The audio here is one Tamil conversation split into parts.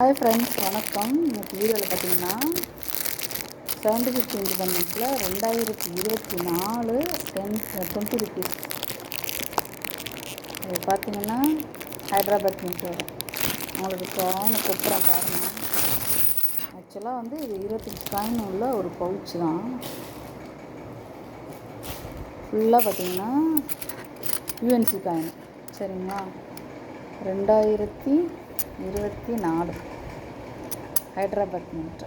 ஹாய் ஃப்ரெண்ட்ஸ், வணக்கம். இன்னைக்கு வீடியோவில் பார்த்தீங்கன்னா 75th இண்டிபெண்டன்ஸில் 2024 20 ருபீஸ் இது பார்த்தீங்கன்னா ஹைதராபாத் மின்ட்டோட உங்களுக்கு காயின் கொப்புறம் பாருங்கள். ஆக்சுவலாக வந்து இது 25 காயின் உள்ள ஒரு பவுச் தான். ஃபுல்லாக பார்த்தீங்கன்னா யூஎன்சி காயின். சரிங்களா, 2024 ஹைதராபாத் மின்ட்.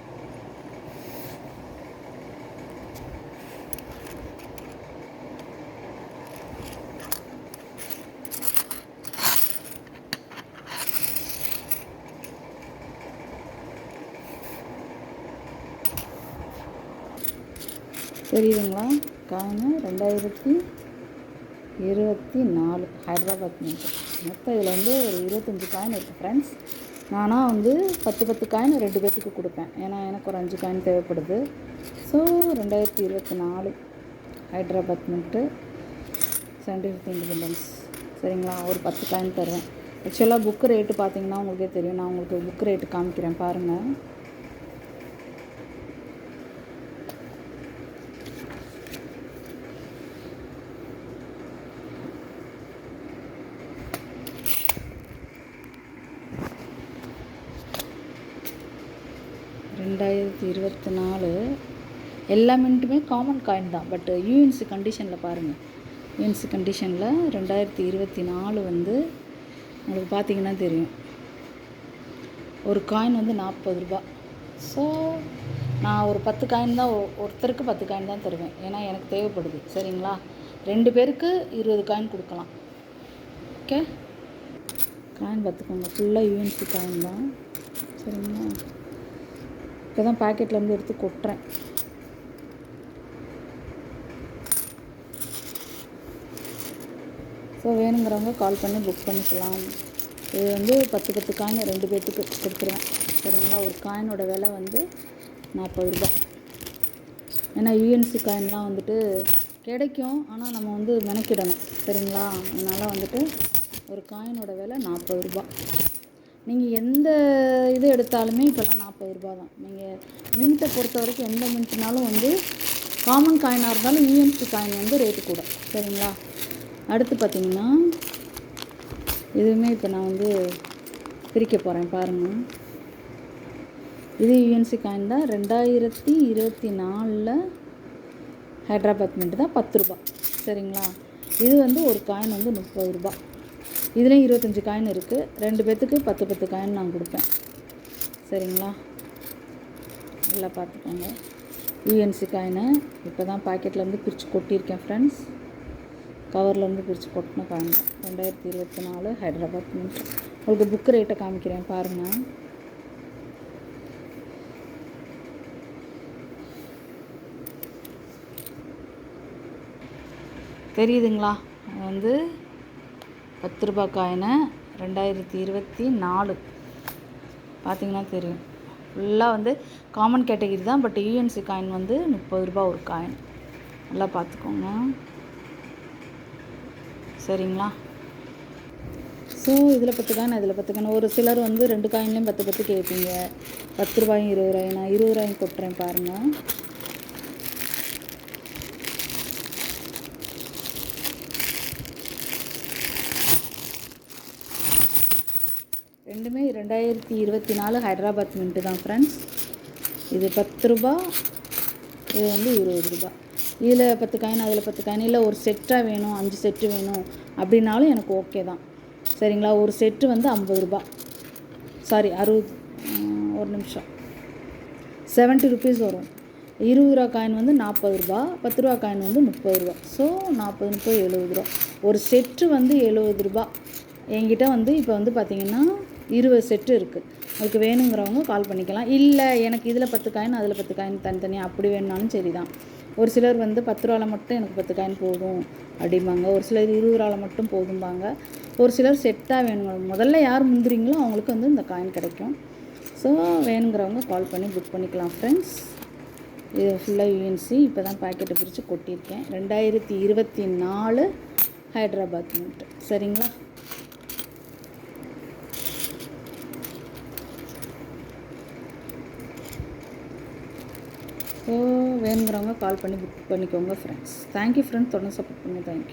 தெரியுதுங்களா? Coin 2024 Hyderabad mint. மொத்தம் இதில் வந்து ஒரு 25 காயின் இருக்குது ஃப்ரெண்ட்ஸ். நானாக வந்து 10 காயின் 2 பேர்த்துக்கு கொடுப்பேன். ஏன்னா எனக்கு ஒரு 5 காயின் தேவைப்படுது. So 2024 Hyderabad mint 75th independence. சரிங்களா, ஒரு 10 காயின் தருவேன். ஆக்சுவலாக புக்கு ரேட்டு பார்த்தீங்கன்னா உங்களுக்கே தெரியும். நான் உங்களுக்கு புக்கு ரேட்டு காமிக்கிறேன் பாருங்கள். எல்லா மின்ட்டுமே காமன் காயின் தான். பட் யூஎன்சி கண்டிஷனில் பாருங்கள். யூஎன்சி கண்டிஷனில் 2024 வந்து உங்களுக்கு பார்த்தீங்கன்னா தெரியும். ஒரு காயின் வந்து 40 ரூபா. ஸோ நான் ஒரு 10 காயின் தான், ஒருத்தருக்கு 10 காயின் தான் தருவேன். ஏன்னா எனக்கு தேவைப்படுது. சரிங்களா, 2 பேருக்கு 20 காயின் கொடுக்கலாம். ஓகே, காயின் பார்த்துக்கோங்க. ஃபுல்லாக யூஎன்சி காயின் தான். சரிங்களா, இப்போ தான் பேக்கெட்லேருந்து எடுத்து கொட்டுறேன். ஸோ வேணுங்கிறவங்க கால் பண்ணி புக் பண்ணிக்கலாம். இது வந்து 10 காயின் 2 பேர்த்துக்கு கொடுத்துருவேன். சரிங்களா, ஒரு காயினோட விலை வந்து 40 ரூபா. ஏன்னா யூஎன்சி காயின்லாம் வந்துட்டு கிடைக்கும், ஆனால் நம்ம வந்து மெனக்கிடணும். சரிங்களா, அதனால் வந்துட்டு ஒரு காயினோட விலை 40 ரூபா. நீங்கள் எந்த இது எடுத்தாலுமே இப்போல்லாம் 40 ரூபா தான். நீங்கள் மின்ட்டை பொறுத்த வரைக்கும் எந்த மின்ட்னாலும் வந்து காமன் காயினாக இருந்தாலும் யூஎன்சி காயின் வந்து ரேட்டு கூட. சரிங்களா, அடுத்து பார்த்திங்கன்னா இதுவுமே இப்போ நான் வந்து பிரிக்க போகிறேன் பாருங்கள். இது யூஎன்சி காயின் தான். 2024 ஹைதராபாத் மின்ட் தான், 10 ரூபா. சரிங்களா, இது வந்து ஒரு காயின் வந்து 30 ரூபா. இதுலேயும் 25 காயின் இருக்குது. 2 பேர்த்துக்கு 10 காயின் நான் கொடுப்பேன். சரிங்களா, நல்லா பார்த்துக்கோங்க. யூஎன்சி காயினை இப்போ தான் பாக்கெட்லேருந்து பிரித்து கொட்டியிருக்கேன் ஃப்ரெண்ட்ஸ். கவர்லேருந்து பிரித்து கொட்டின காயின் தான். 2024 ஹைதராபாத் மின்ட். உங்களுக்கு புக்கு ரேட்டை காமிக்கிறேன் பாருங்கள். தெரியுதுங்களா? வந்து 10 ரூபா காயினை 2024 பார்த்தீங்கன்னா தெரியும். ஃபுல்லாக வந்து காமன் கேட்டகிரி தான். பட் யூஎன்சி காயின் வந்து 30 ரூபா ஒரு காயின். நல்லா பார்த்துக்கோங்க. சரிங்களா, ஸோ இதில் 10 காயின், அதில் 10 காயின். ஒரு சிலர் வந்து 2 காயின்லேயும் 10 கேட்பீங்க. 10 ரூபாயும் 20 ரூபாயும். நான் 20 ரூபாயும் கொட்டுறேன் பாருங்கள். ரெண்டுமே 2024 ஹைதராபாத் மின்ட்டு தான் ஃப்ரெண்ட்ஸ். இது 10 ரூபா, இது வந்து 20 ரூபா. இதில் 10 காயின், அதில் 10 காயின். இல்லை ஒரு செட்டாக வேணும், 5 செட்டு வேணும் அப்படின்னாலும் எனக்கு ஓகே தான். சரிங்களா, ஒரு செட்டு வந்து 50 ரூபா. சாரி 60, ஒரு நிமிஷம், 70 ருபீஸ் வரும். 20 ரூபா காயின் வந்து 40 ரூபா, 10 ரூபா காயின் வந்து 30 ரூபா. ஸோ 40 30 70 ரூபா. ஒரு செட்டு வந்து 70 ரூபா. என்கிட்ட வந்து இப்போ வந்து பார்த்திங்கன்னா 20 செட்டு இருக்குது. உங்களுக்கு வேணுங்கிறவங்க கால் பண்ணிக்கலாம். இல்லை எனக்கு இதில் 10 காயின், அதில் 10 காயின் தனித்தனியாக அப்படி வேணுனாலும் சரி தான். ஒரு சிலர் வந்து 10 ரூபாவில் மட்டும் எனக்கு 10 காயின் போதும் அப்படிம்பாங்க. ஒரு சிலர் 20 ரூபாவில் மட்டும் போதும்பாங்க. ஒரு சிலர் செட்டாக வேணுங்க. முதல்ல யார் முந்துறீங்களோ அவங்களுக்கு வந்து இந்த காயின் கிடைக்கும். ஸோ வேணுங்கிறவங்க கால் பண்ணி புக் பண்ணிக்கலாம் ஃப்ரெண்ட்ஸ். இது ஃபுல்லாக யூஎன்சி. இப்போ தான் பேக்கெட்டை பிரித்து கொட்டியிருக்கேன். 2024 ஹைதராபாத் மின்ட். சரிங்களா, ஸோ வேணுங்கிறவங்க கால் பண்ணி புக் பண்ணிக்கோங்க ஃப்ரெண்ட்ஸ். தேங்க்யூ ஃப்ரெண்ட்ஸ், தொடர்ந்து சப்போர்ட் பண்ணி தேங்க்யூ.